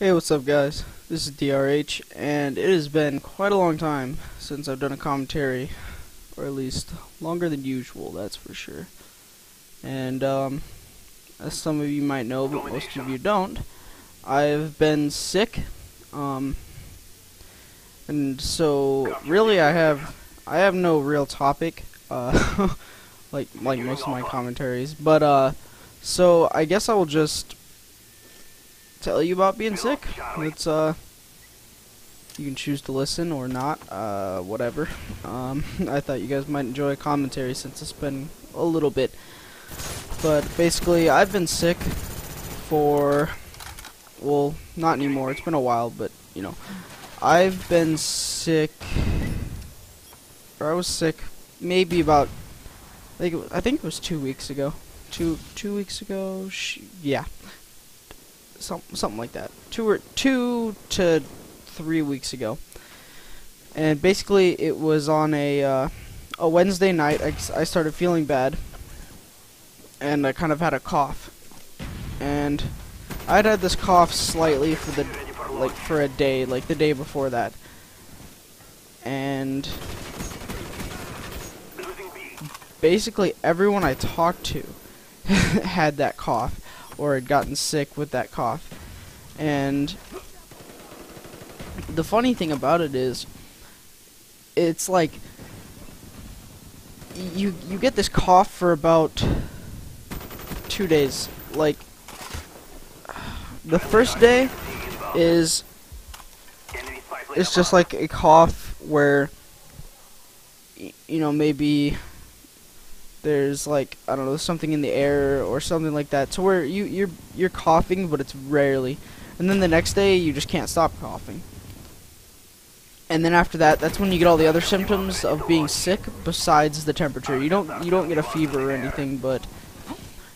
Hey, what's up guys? This is DRH, and it has been quite a long time since I've done a commentary, or at least longer than usual, that's for sure. And as some of you might know, but most of you don't, I've been sick, and so really I have no real topic, like most of my commentaries, but so I guess I will just tell you about being sick. It's you can choose to listen or not, whatever. I thought you guys might enjoy a commentary since it's been a little bit. But basically, I've been sick for, well, not anymore. It's been a while, but you know, I've been sick, or I was sick maybe about, I think it was 2 weeks ago. Two weeks ago. Yeah. Something like that. 2 to 3 weeks ago, and basically it was on a Wednesday night. I started feeling bad, and I kind of had a cough, and I'd had this cough slightly for a day, like the day before that, and basically everyone I talked to had that cough, or had gotten sick with that cough. And the funny thing about it is, it's like you get this cough for about 2 days. Like, the first day is just like a cough where you know, maybe there's like, I don't know, something in the air or something like that, to where you're coughing, but it's rarely. And then the next day you just can't stop coughing. And then after that, that's when you get all the other symptoms of being sick besides the temperature. You don't get a fever or anything, but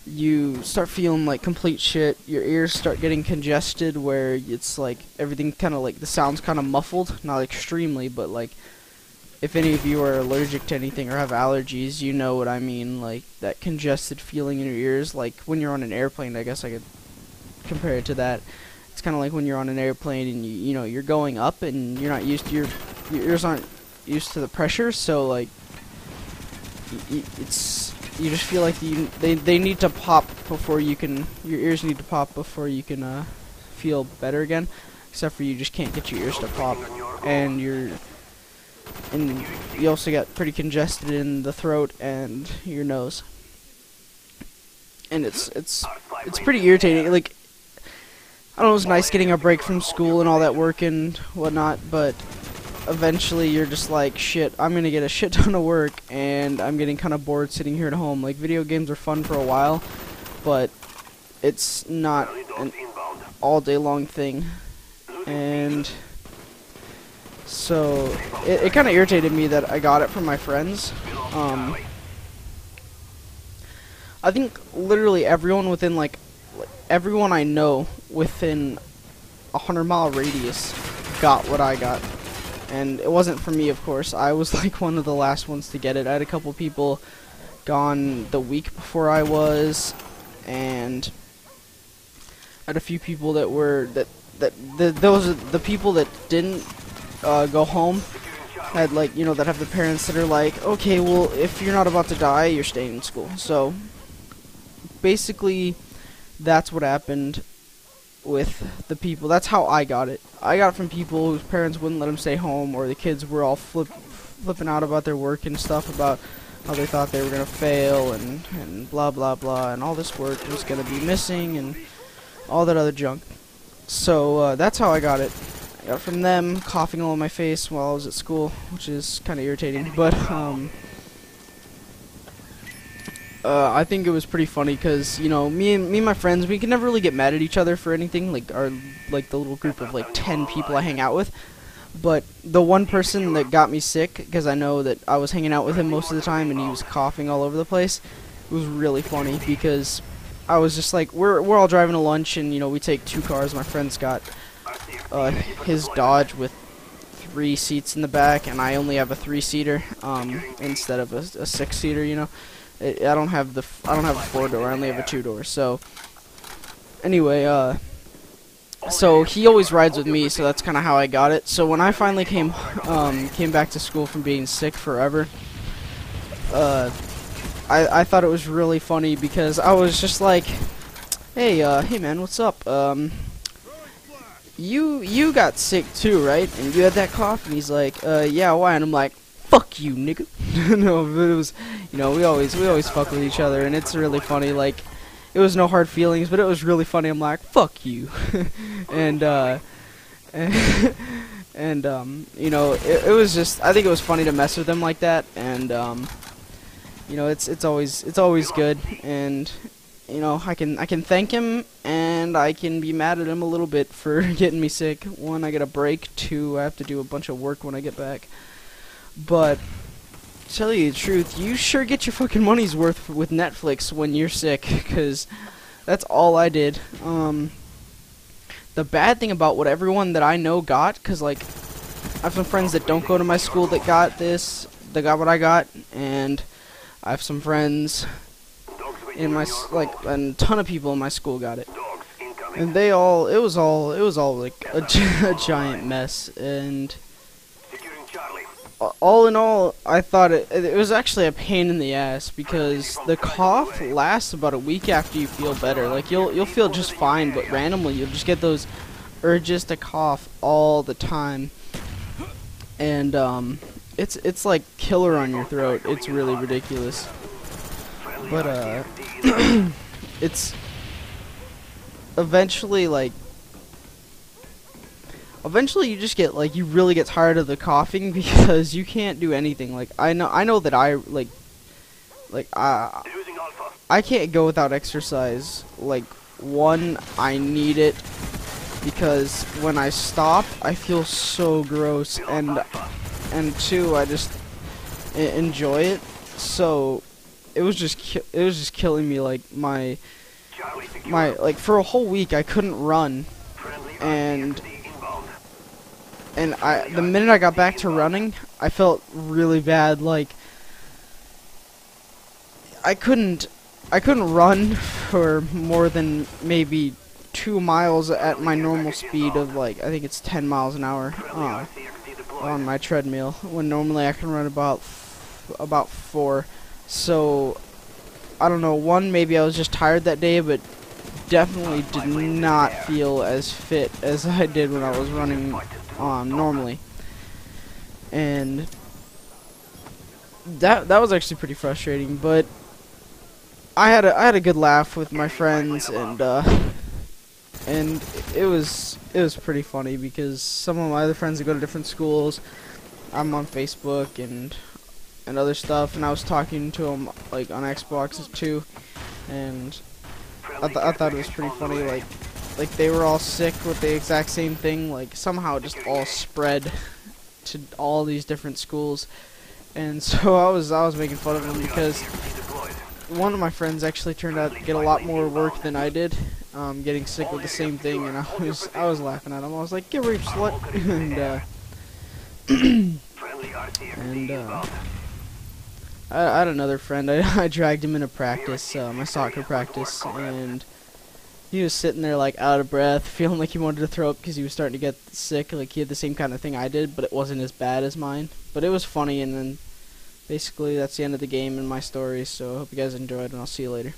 you start feeling like complete shit. Your ears start getting congested, where it's like everything kind of like the sound's kind of muffled, not extremely, but like, if any of you are allergic to anything or have allergies, you know what I mean, like that congested feeling in your ears, like when you're on an airplane. I guess I could compare it to that. It's kind of like when you're on an airplane and you know, you're going up and you're not used to your ears aren't used to the pressure, so like you just feel like they need to pop before you can, your ears need to pop before you can feel better again, except for you just can't get your ears to pop, and you also get pretty congested in the throat and your nose, and it's pretty irritating. Like, I don't know, it's nice getting a break from school and all that work and whatnot, but eventually you're just like, shit, I'm gonna get a shit ton of work, and I'm getting kind of bored sitting here at home. Like, video games are fun for a while, but it's not an all day long thing, and so it kind of irritated me that I got it from my friends. I think literally everyone within everyone I know within a 100-mile radius got what I got, and it wasn't for me, of course. I was like one of the last ones to get it. I had a couple people gone the week before I was, and I had a few people that were those are the people that didn't go home, had, like, you know, that have the parents that are like, okay, well, if you're not about to die, you're staying in school. So basically that's what happened with the people. That's how I got it. I got it from people whose parents wouldn't let them stay home, or the kids were all flipping out about their work and stuff, about how they thought they were gonna fail and blah blah blah, and all this work was gonna be missing and all that other junk. So that's how I got it. I got it from them, coughing all over my face while I was at school, which is kind of irritating, but I think it was pretty funny, because, you know, me and my friends, we can never really get mad at each other for anything, like the little group of like 10 people I hang out with. But the one person that got me sick, because I know that I was hanging out with him most of the time and he was coughing all over the place, it was really funny, because I was just like, we're all driving to lunch, and you know, we take 2 cars. My friend's got his Dodge with 3 seats in the back, and I only have a 3-seater instead of a 6-seater, you know. I don't have a 4-door, I only have a 2-door. So anyway, So he always rides with me, so that's kind of how I got it. So when I finally came back to school from being sick forever, I thought it was really funny because I was just like, hey man, what's up? You got sick too, right? And you had that cough? And he's like, yeah, why? And I'm like, fuck you, nigga. No, but it was, you know, we always fuck with each other, and it's really funny. Like, it was no hard feelings, but it was really funny. I'm like, fuck you. and you know, it was just, I think it was funny to mess with him like that, and you know, it's always good, and you know, I can thank him, and I can be mad at him a little bit for getting me sick. One, I get a break. Two, I have to do a bunch of work when I get back. But to tell you the truth, you sure get your fucking money's worth with Netflix when you're sick, because that's all I did. The bad thing about what everyone that I know got, because like, I have some friends that don't go to my school that got this, that got what I got, and I have some friends in my, like, a ton of people in my school got it, and they all, it was all like a giant mess, and all in all, I thought it was actually a pain in the ass, because the cough lasts about a week after you feel better. Like, you'll feel just fine, but randomly you'll just get those urges to cough all the time, and it's like killer on your throat. It's really ridiculous. But it's eventually, like, you just get, like, you really get tired of the coughing because you can't do anything. Like, I know that I can't go without exercise. Like, one, I need it because when I stop, I feel so gross, and two, I just enjoy it. So it was just killing me. Like, my like, for a whole week I couldn't run, and the minute I got back to running, I felt really bad. Like, I couldn't run for more than maybe 2 miles at my normal speed of, like, I think it's 10 miles an hour on my treadmill, when normally I can run about 4. So I don't know, one, maybe I was just tired that day, but definitely did not feel as fit as I did when I was running normally. And that was actually pretty frustrating, but I had a good laugh with my friends, and it was pretty funny because some of my other friends that go to different schools, I'm on Facebook and other stuff, and I was talking to them, like, on Xbox too, and I thought it was pretty funny. Like they were all sick with the exact same thing. Like, somehow it just all spread to all these different schools, and so I was making fun of them because one of my friends actually turned out to get a lot more work than I did, getting sick with the same thing, and I was laughing at him. I was like, "Get ready, slut!" and I had another friend. I dragged him into practice, my soccer practice, and he was sitting there, like, out of breath, feeling like he wanted to throw up because he was starting to get sick. Like, he had the same kind of thing I did, but it wasn't as bad as mine. But it was funny, and then basically that's the end of the game and my story. So I hope you guys enjoyed, and I'll see you later.